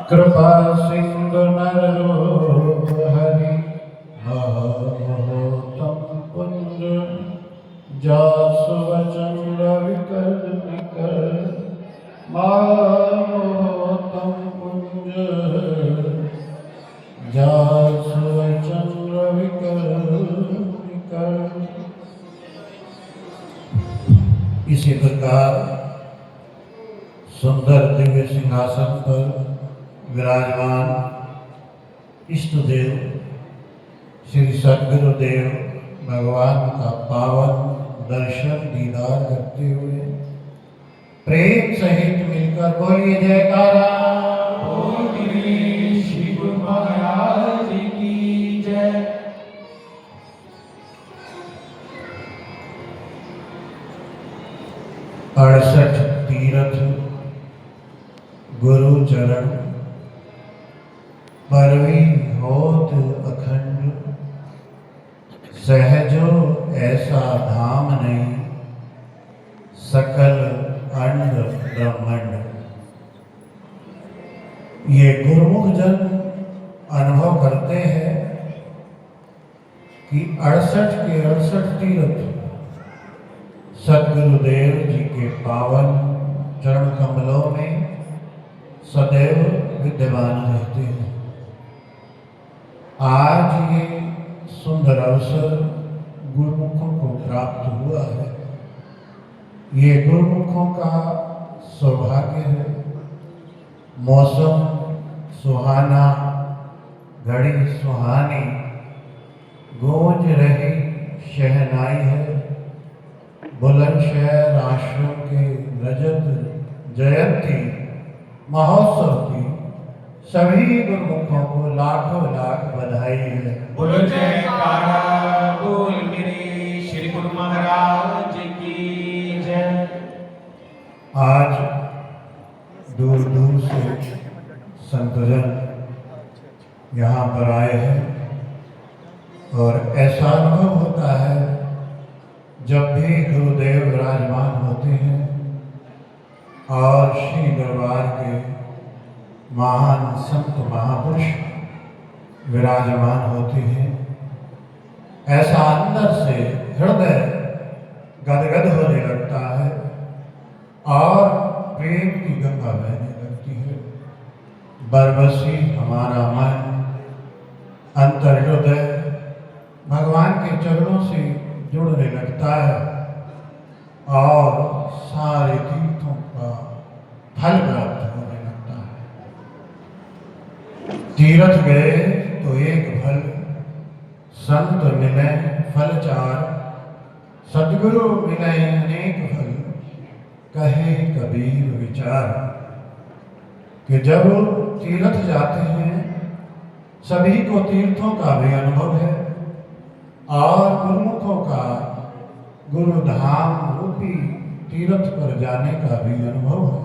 कृपा सिंधु नररूप हरि महमहोतम पुंज जासु वचन रविकर निकर महमहोतम पुंज जासु वचन रविकर निकर। इसी प्रकार सुंदर दिव्य सिंहासन पर विराजमान इष्टदेव श्री सद्गुरुदेव भगवान का पावन दर्शन दीदार करते हुए प्रेम सहित मिलकर बोलिए जयकारा। श्री गुरु महाराज की जय। अड़सठ तीर्थ गुरु चरण परवी होत अखंड सहजो ऐसा धाम नहीं सकल अंड ब्रह्मांड। ये गुरुमुख जन अनुभव करते हैं कि 68 के 68 तीर्थ सद्गुरुदेव जी के पावन चरण कमलों में सदैव विद्यमान रहते हैं। आज ये सुंदर अवसर गुरुमुखों को प्राप्त हुआ है। ये गुरुमुखों का सौभाग्य है। मौसम सुहाना, घड़ी सुहानी, गूंज रही शहनाई है। बुलंदशहर आश्रम के रजत जयंती महोत्सव की सभी गुरुमुखों को लाखों लाख बधाई है। बोलो जयकारा बोल मेरे श्री गुरु महाराज की जय। आज दूर दूर से संतजन यहाँ पर आए हैं और ऐसा अनुभव होता है जब भी गुरुदेव विराजमान होते हैं और श्री दरबार के महान संत महापुरुष विराजमान होते हैं, ऐसा अंदर से हृदय गदगद होने लगता है और प्रेम की गंगा बहने लगती है। बरबसी हमारा मन, अंतर हृदय भगवान के चरणों से जुड़ने लगता है और सारे तीर्थों का फल प्राप्त होने लगता है। तीर्थ गए तो एक फल, संत मिले फल चार, सद्गुरु मिले अनेक फल, कहे कबीर विचार। कि जब तीर्थ जाते हैं सभी को तीर्थों का भी अनुभव है और गुरुमुखों का गुरुधाम रूपी तीर्थ पर जाने का भी अनुभव है।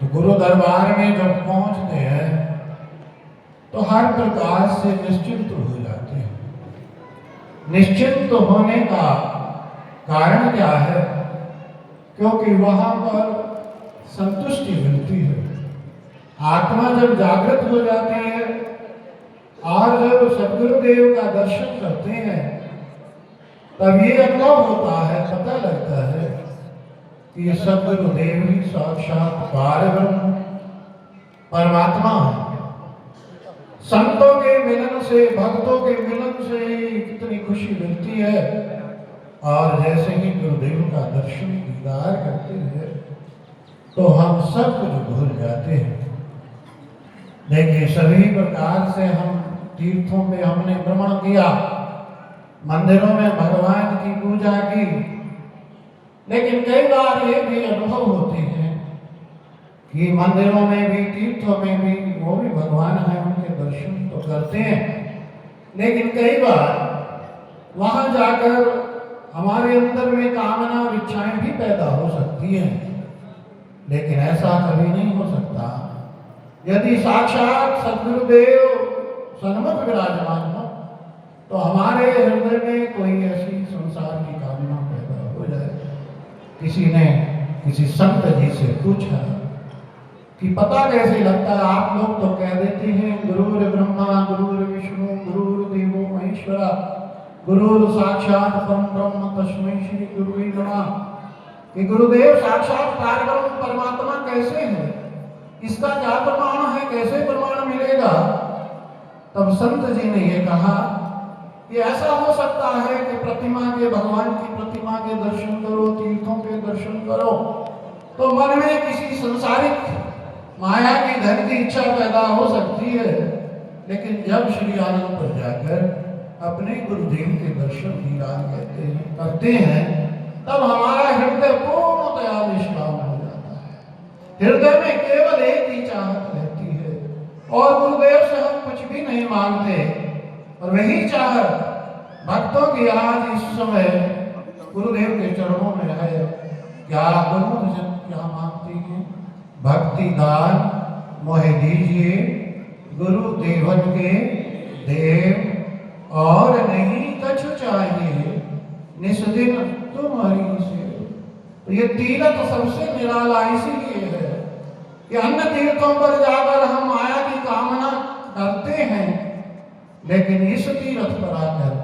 तो गुरु दरबार में जब पहुंचते हैं तो हर प्रकार से निश्चिंत हो जाते हैं। निश्चिंत होने का कारण क्या है? क्योंकि वहां पर संतुष्टि मिलती है। आत्मा जब जागृत हो जाती है और जब सद्गुरुदेव का दर्शन करते हैं तब ये अनुभव होता है, पता लगता है कि ये सद्गुरुदेव ही साक्षात पारब्रह्म परमात्मा है। संतों के मिलन से, भक्तों के मिलन से कितनी खुशी मिलती है। और जैसे ही गुरुदेव का दर्शन दीदार करते हैं तो हम सब कुछ भूल जाते हैं। देखिए, सभी प्रकार से हम तीर्थों में हमने भ्रमण किया, मंदिरों में भगवान की पूजा की, लेकिन कई बार ये भी अनुभव होते हैं कि मंदिरों में भी, तीर्थों में भी वो भी भगवान है, उनके दर्शन तो करते हैं, लेकिन कई बार वहां जाकर हमारे अंदर में कामना और इच्छाएं भी पैदा हो सकती हैं। लेकिन ऐसा कभी नहीं हो सकता यदि साक्षात सद्गुरुदेव सन्मुख विराजमान हो तो हमारे हृदय में कोई ऐसी संसार की कामना पैदा हो जाए। किसी ने किसी संत जी से पूछा कि पता कैसे लगता है? आप लोग तो कह देते हैं गुरुर ब्रह्मा गुरुर विष्णु गुरुर देवो महेश्वरा गुरुर साक्षात परम ब्रह्म तस्मै श्री गुरुवे नमः। कि गुरुदेव साक्षात पारब्रह्म परमात्मा कैसे है, इसका क्या प्रमाण है, कैसे प्रमाण मिलेगा? तब संत जी ने ये कहा कि ऐसा हो सकता है कि प्रतिमा के, भगवान की प्रतिमा के दर्शन करो, तीर्थों के दर्शन करो, तो मन में किसी संसारिक माया की धन की इच्छा पैदा हो सकती है, लेकिन जब श्री आनंद पर जाकर अपने गुरुदेव के दर्शन दीदार करते हैं, तब हमारा हृदय पूर्णतया निष्काम हो जाता है। हृदय में केवल एक ही चाहत रहती है और गुरुदेव से हम कुछ भी नहीं मांगते, और वही चाहत भक्तों की आज इस समय गुरुदेव के चरणों में है। क्या गुरुमुख जन क्या मांगते हैं? भक्ति दान मोहे दीजिए गुरुदेवन के देव, और नहीं कछु चाहिए निस दिन तुम्हारी से। तो ये तीर्थ सबसे निराला इसीलिए है कि अन्य तीर्थों पर जाकर हम माया की कामना करते हैं, लेकिन इस तीर्थ पर आकर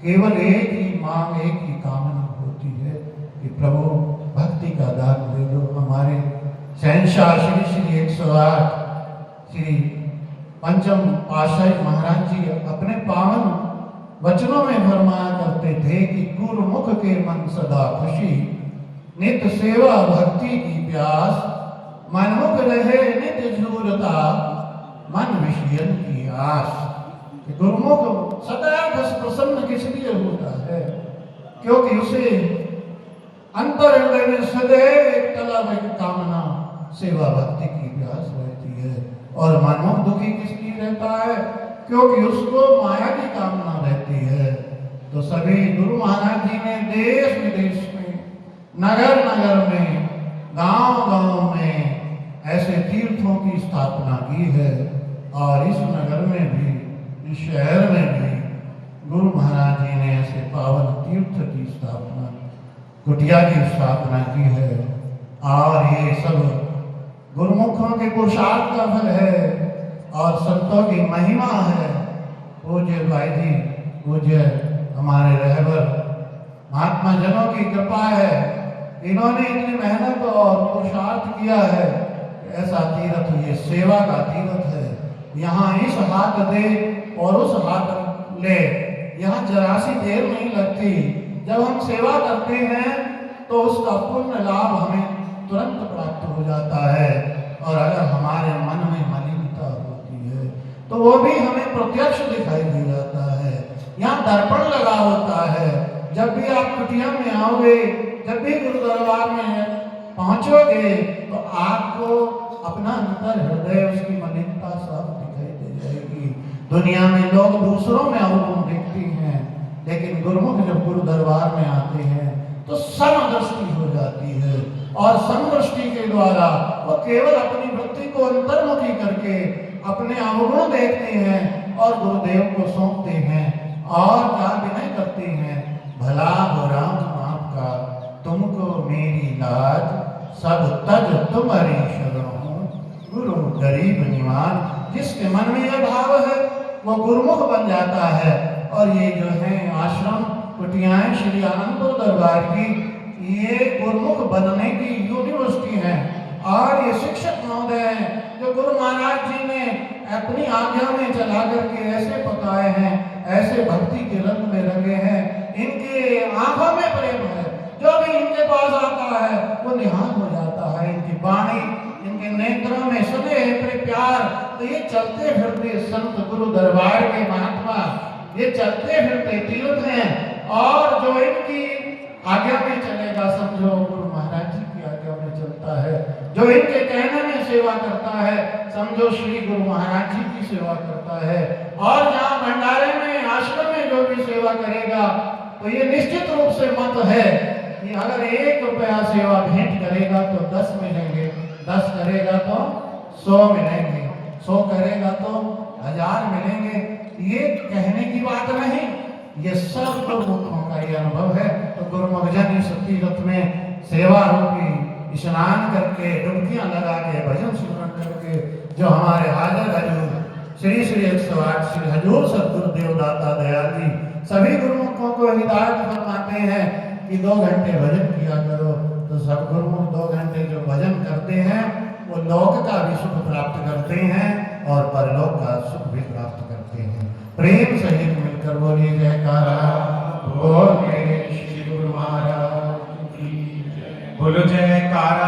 केवल एक ही मांग, एक ही कामना होती है कि प्रभु भक्ति का दान दे दो। हमारे शहंशाह श्री श्री 108 श्री पंचम पातशाही महाराज जी अपने पावन वचनों में फरमाया करते थे कि गुरुमुख के मन सदा खुशी, नित्य सेवा भक्ति की प्यास, मनमुख रहे नित्य झूरता, मन विषयन की आस। गुरुमुख सदैव प्रसन्न किस लिए होता है? क्योंकि उसे अंतर हृदय में सदैव एक तलब, एक कामना, सेवा भक्ति की प्यास रहती है। और मनमुख दुखी किस लिए रहता है? क्योंकि उसको माया की कामना रहती है। तो सभी गुरु महाराज जी ने देश विदेश में, नगर नगर में, गांव गांव में ऐसे तीर्थों की स्थापना की है, और इस नगर में भी, इस शहर में भी गुरु महाराज जी ने ऐसे पावन तीर्थ की स्थापना, कुटिया की स्थापना की है। और ये सब गुरुमुखों के पुरुषार्थ का फल है और संतों की महिमा है। पूज्य भाई जी, पूज्य हमारे रहबर महात्मा जनों की कृपा है, इन्होंने इतनी मेहनत और पुरुषार्थ किया है। ऐसा तीर्थ, ये सेवा का तीर्थ है। यहाँ इस हाथ दे और उस हाथ ले, यहाँ जरा सी देर नहीं लगती। जब हम सेवा करते हैं तो उसका पुण्य लाभ हमें तुरंत प्राप्त हो जाता है, और अगर हमारे मन में मलिनता होती है तो वो भी हमें प्रत्यक्ष दिखाई दे जाता है। यहाँ दर्पण लगा होता है। जब भी आप कुटिया में आओगे, जब भी गुरु दरबार में पहुंचोगे, तो आपको अपना अंतर हृदय, उसकी मलिनता सब दिखाई दे जाएगी। दुनिया में लोग दूसरों में अवगुण देखते हैं, लेकिन गुरुमुख जब गुरु दरबार में आते हैं तो समदृष्टि हो जाती है, और समदृष्टि के द्वारा वो केवल अपनी वृत्ति को अंतर्मुखी करके अपने अवगुण देखते हैं और गुरुदेव को सौंपते हैं, और क्या विनय करते हैं, भला बुरा आपका तुमको मेरी लाज, सब तज तुम्हारी शरण गुरु गरीब निवान। जिसके मन में यह भाव है वो गुरुमुख बन जाता है। और ये जो है आश्रम कुटियाएं श्री आनंदपुर दरबार की, ये गुरुमुख बनने की यूनिवर्सिटी है। और ये शिक्षक महोदय हैं जो गुरु महाराज जी ने अपनी आज्ञा में चला करके ऐसे पकाए हैं, ऐसे भक्ति के रंग में रंगे हैं। इनके आंखों में प्रेम है, जो भी इनके पास आता है वो निहाल हो जाता है। इनकी वाणी, इनके नेत्रों में स्नेह प्यार। तो ये चलते फिरते संत गुरु दरबार के महात्मा, ये चलते फिरते तीर्थ हैं। और जो इनकी आज्ञा में चलेगा, समझो गुरु महाराज जी की आज्ञा में चलता है। जो इनके कहने में सेवा करता है, समझो श्री गुरु महाराज जी की सेवा करता है। और जहाँ भंडारे में, आश्रम में जो भी सेवा करेगा, तो ये निश्चित रूप से मत है कि अगर 1 रुपया सेवा भेंट करेगा तो 10 मिलेंगे, 10 करेगा तो 100 मिलेंगे, 100 करेगा तो 1000 मिलेंगे। ये कहने की बात नहीं, ये सब गुरुमुखों का ये अनुभव है। तो गुरुमुख जन इस तीर्थ में सेवा रूपी स्नान करके डुबकियां लगा के भजन स्मरण करके जो हमारे हाजर हजूर श्री श्री 108 श्री हजूर सदगुरुदेव दाता दयाल जी सभी गुरुमुखों को हिदायत फरमाते हैं कि 2 घंटे भजन किया करो। तो सब गुरुमुख 2 घंटे जो भजन करते हैं वो लोक का भी सुख प्राप्त करते हैं और परलोक का सुख भी प्राप्त करते हैं। प्रेम सहित मिलकर बोलिए जयकारा बोल मेरे श्री गुरु महाराज की जय। बोलो जयकारा।